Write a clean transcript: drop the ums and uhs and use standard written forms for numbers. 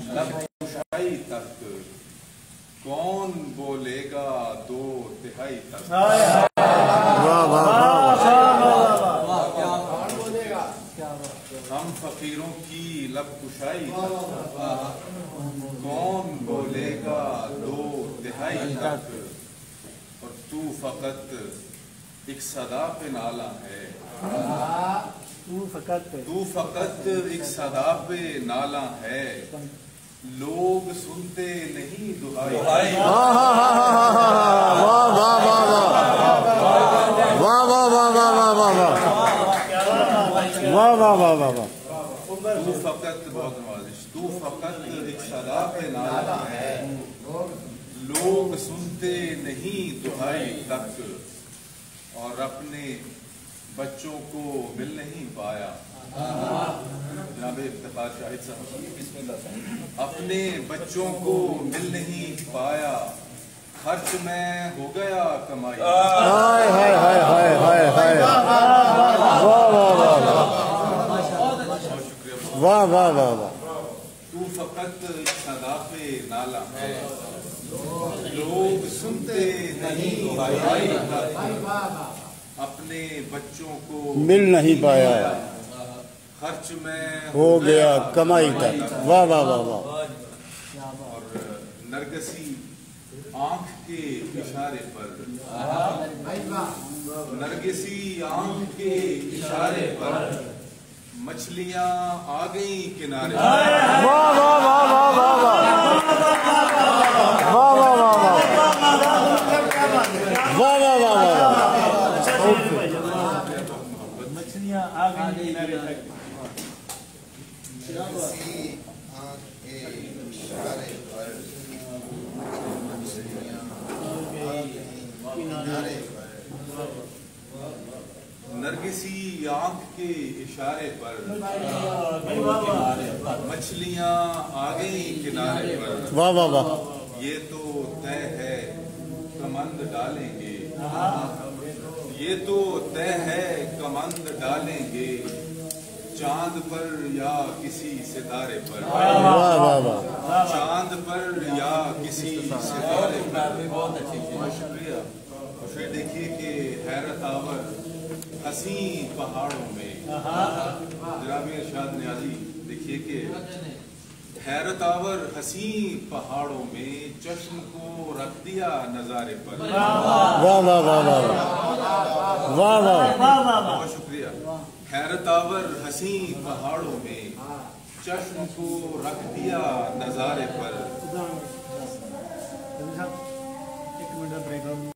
लब कुशाई तक कौन बोलेगा दो तिहाई तक। हम फकीरों की लब कुशाई तक कौन बोलेगा दो तिहाई तक। और तू फकत एक सदा पे नाला है, तू फकत एक सदा पे नाला है, लोग सुनते नहीं दुहाई। वाह वाह वाह वाह। तू फकत बहुत नवाजिश, तू फकत एक सदा पे नाला है, लोग सुनते नहीं दुहाई तक। और अपने बच्चों को मिल नहीं पाया। जनाब इफ्तिखार शाहिद साहब, अपने बच्चों को मिल नहीं पाया, खर्च में हो गया कमाई। हाय हाय हाय हाय हाय हाय, वाह वाह वाह वाह। तू फकत सदा पे नाला है, लोग सुनते नहीं दुहाई तक। अपने बच्चों को मिल नहीं पाया, खर्च में हो गया कमाई तक। वाह वाह वाह वाह। और नरगिसी आंख के इशारे पर, नरगिसी आंख के इशारे पर मछलियां आ गई किनारे। वाह वाह वाह वाह वाह वाह वाह वाह वाह वाह वाह। मछलियां आ गई किनारे तक। नरगिसी आंख के इशारे पर मछलियां आ गई किनारे पर। वाह वाह वाह। ये तो तय है कमंद डालेंगे, ये तो तय है कमंद डालेंगे, चांद पर या किसी सितारे पर। वाह वाह वाह। चांद पर या किसी सितारे पर। बहुत अच्छी चीज, शुक्रिया। और फिर देखिए कि हैरत आवर हसी पहाड़ों में, जनाब इरशाद नियाज़ी देखिए कि हैरत आवर हसी पहाड़ों में चश्म को रख दिया नजारे पर। वाह वाह वाह वाह वाह वाह। बहुत शुक्रिया। हैरत आवर हसी पहाड़ों में चश्म को रख दिया नजारे पर।